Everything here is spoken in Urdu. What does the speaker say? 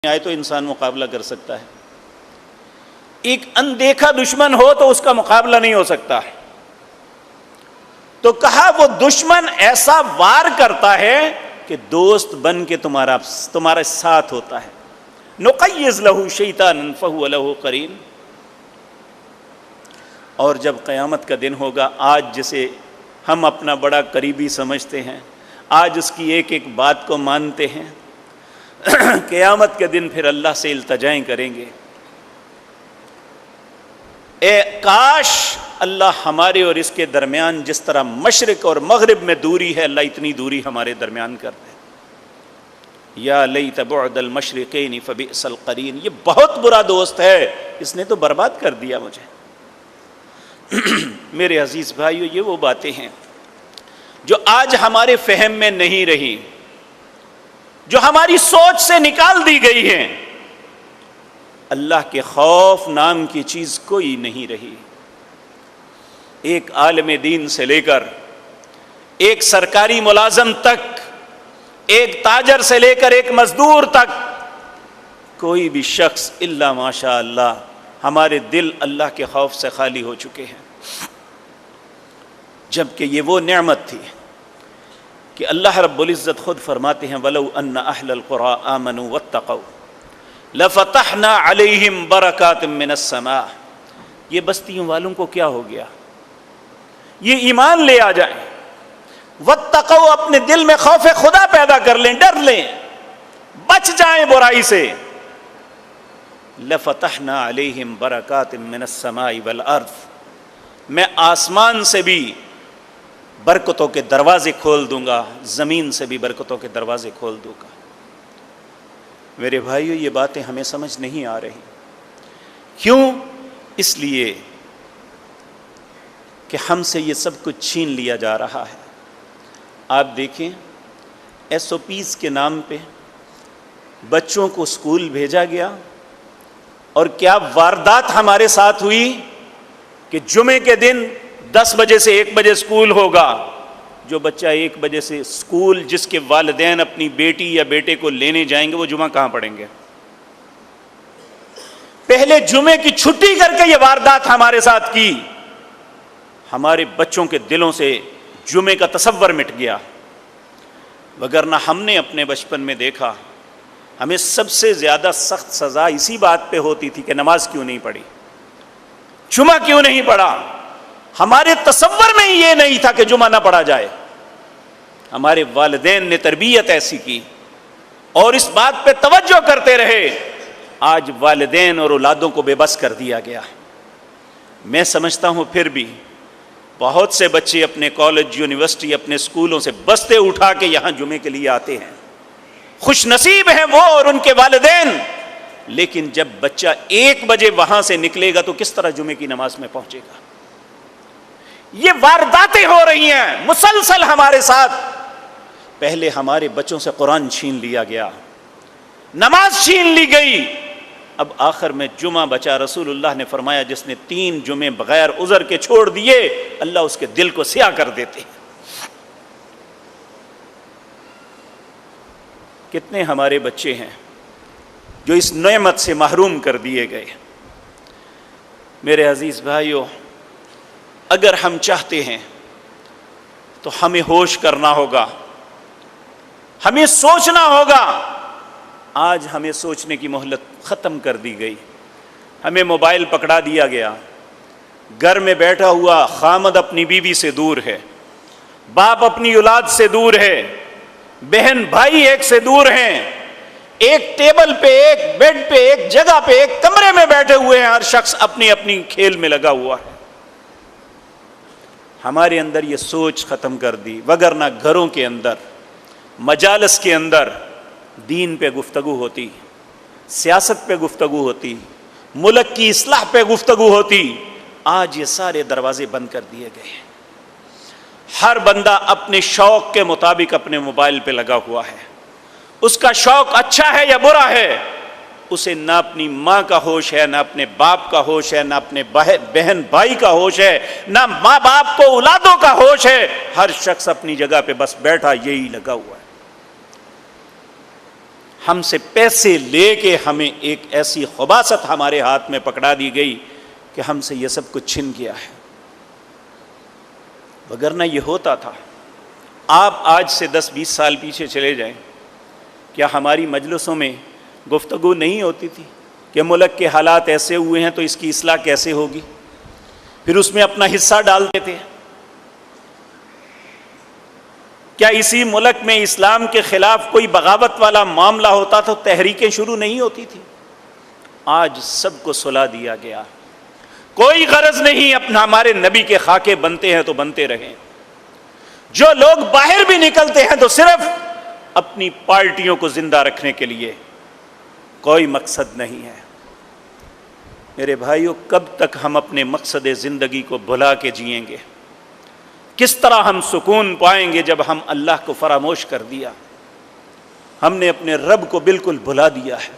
آئے تو انسان مقابلہ کر سکتا ہے. ایک اندیکھا دشمن ہو تو اس کا مقابلہ نہیں ہو سکتا. تو کہا وہ دشمن ایسا وار کرتا ہے کہ دوست بن کے تمہارا ساتھ ہوتا ہے. نقیض لہ شیطانا فہو لہ قرین. اور جب قیامت کا دن ہوگا، آج جسے ہم اپنا بڑا قریبی سمجھتے ہیں، آج اس کی ایک ایک بات کو مانتے ہیں، قیامت کے دن پھر اللہ سے التجائیں کریں گے. اے کاش اللہ ہمارے اور اس کے درمیان جس طرح مشرق اور مغرب میں دوری ہے، اللہ اتنی دوری ہمارے درمیان کر دے. یا لیت بعد المشرقین فبئس القرین. یہ بہت برا دوست ہے، اس نے تو برباد کر دیا مجھے. میرے عزیز بھائیو، یہ وہ باتیں ہیں جو آج ہمارے فہم میں نہیں رہی، جو ہماری سوچ سے نکال دی گئی ہیں. اللہ کے خوف نام کی چیز کوئی نہیں رہی. ایک عالم دین سے لے کر ایک سرکاری ملازم تک، ایک تاجر سے لے کر ایک مزدور تک، کوئی بھی شخص الا ماشاء اللہ ہمارے دل اللہ کے خوف سے خالی ہو چکے ہیں. جبکہ یہ وہ نعمت تھی کہ اللہ رب العزت خود فرماتے ہیں وَلَوْ أَنَّ أَهْلَ الْقُرَىٰ آمَنُوا وَاتَّقَوْا لَفَتَحْنَا عَلَيْهِمْ بَرَكَاتٍ مِّنَ السَّمَاءِ. یہ بستیوں والوں کو کیا ہو گیا؟ یہ ایمان لے آ جائیں، وَاتَّقَوْا اپنے دل میں خوف خدا پیدا کر لیں، ڈر لیں، بچ جائیں برائی سے. لَفَتَحْنَا عَلَيْهِمْ بَرَكَاتٍ مِّنَ السَّمَاءِ وَالْأَرْضِ. میں آسمان سے بھی برکتوں کے دروازے کھول دوں گا، زمین سے بھی برکتوں کے دروازے کھول دوں گا. میرے بھائیو، یہ باتیں ہمیں سمجھ نہیں آ رہی. کیوں؟ اس لیے کہ ہم سے یہ سب کچھ چھین لیا جا رہا ہے. آپ دیکھیں SOPs کے نام پہ بچوں کو اسکول بھیجا گیا، اور کیا واردات ہمارے ساتھ ہوئی کہ جمعے کے دن 10 بجے سے 1 بجے اسکول ہوگا. جو بچہ 1 بجے سے اسکول، جس کے والدین اپنی بیٹی یا بیٹے کو لینے جائیں گے، وہ جمعہ کہاں پڑھیں گے؟ پہلے جمعے کی چھٹی کر کے یہ واردات ہمارے ساتھ کی. ہمارے بچوں کے دلوں سے جمعے کا تصور مٹ گیا. وگرنہ ہم نے اپنے بچپن میں دیکھا، ہمیں سب سے زیادہ سخت سزا اسی بات پہ ہوتی تھی کہ نماز کیوں نہیں پڑھی، جمعہ کیوں نہیں پڑھا. ہمارے تصور میں یہ نہیں تھا کہ جمعہ نہ پڑھا جائے. ہمارے والدین نے تربیت ایسی کی اور اس بات پہ توجہ کرتے رہے. آج والدین اور اولادوں کو بے بس کر دیا گیا. میں سمجھتا ہوں پھر بھی بہت سے بچے اپنے کالج، یونیورسٹی، اپنے اسکولوں سے بستے اٹھا کے یہاں جمعے کے لیے آتے ہیں. خوش نصیب ہیں وہ اور ان کے والدین. لیکن جب بچہ 1 بجے وہاں سے نکلے گا تو کس طرح جمعے کی نماز میں پہنچے گا؟ یہ وارداتیں ہو رہی ہیں مسلسل ہمارے ساتھ. پہلے ہمارے بچوں سے قرآن چھین لیا گیا، نماز چھین لی گئی. اب آخر میں جمعہ بچا. رسول اللہ نے فرمایا جس نے 3 جمعے بغیر عذر کے چھوڑ دیے، اللہ اس کے دل کو سیاہ کر دیتے. کتنے ہمارے بچے ہیں جو اس نعمت سے محروم کر دیے گئے. میرے عزیز بھائیو، اگر ہم چاہتے ہیں تو ہمیں ہوش کرنا ہوگا، ہمیں سوچنا ہوگا. آج ہمیں سوچنے کی مہلت ختم کر دی گئی. ہمیں موبائل پکڑا دیا گیا. گھر میں بیٹھا ہوا خامد اپنی بیوی سے دور ہے، باپ اپنی اولاد سے دور ہے، بہن بھائی ایک سے دور ہیں. ایک ٹیبل پہ، ایک بیڈ پہ، ایک جگہ پہ، ایک کمرے میں بیٹھے ہوئے ہیں. ہر شخص اپنی اپنی کھیل میں لگا ہوا ہے. ہمارے اندر یہ سوچ ختم کر دی. وگرنہ گھروں کے اندر، مجالس کے اندر دین پہ گفتگو ہوتی، سیاست پہ گفتگو ہوتی، ملک کی اصلاح پہ گفتگو ہوتی. آج یہ سارے دروازے بند کر دیے گئے. ہر بندہ اپنے شوق کے مطابق اپنے موبائل پہ لگا ہوا ہے. اس کا شوق اچھا ہے یا برا ہے، اسے نہ اپنی ماں کا ہوش ہے، نہ اپنے باپ کا ہوش ہے، نہ اپنے بہن بھائی کا ہوش ہے، نہ ماں باپ کو اولادوں کا ہوش ہے. ہر شخص اپنی جگہ پہ بس بیٹھا، یہی لگا ہوا ہے. ہم سے پیسے لے کے ہمیں ایک ایسی خباثت ہمارے ہاتھ میں پکڑا دی گئی کہ ہم سے یہ سب کچھ چھن گیا ہے، وگرنہ یہ ہوتا تھا۔ آپ آج سے 10-20 سال پیچھے چلے جائیں، کیا ہماری مجلسوں میں گفتگو نہیں ہوتی تھی کہ ملک کے حالات ایسے ہوئے ہیں تو اس کی اصلاح کیسے ہوگی؟ پھر اس میں اپنا حصہ ڈالتے تھے۔ کیا اسی ملک میں اسلام کے خلاف کوئی بغاوت والا معاملہ ہوتا تو تحریکیں شروع نہیں ہوتی تھی؟ آج سب کو سلا دیا گیا، کوئی غرض نہیں، اپنا ہمارے نبی کے خاکے بنتے ہیں تو بنتے رہیں۔ جو لوگ باہر بھی نکلتے ہیں تو صرف اپنی پارٹیوں کو زندہ رکھنے کے لیے، کوئی مقصد نہیں ہے۔ میرے بھائیوں، کب تک ہم اپنے مقصد زندگی کو بھلا کے جئیں گے؟ کس طرح ہم سکون پائیں گے جب ہم اللہ کو فراموش کر دیا؟ ہم نے اپنے رب کو بالکل بھلا دیا ہے۔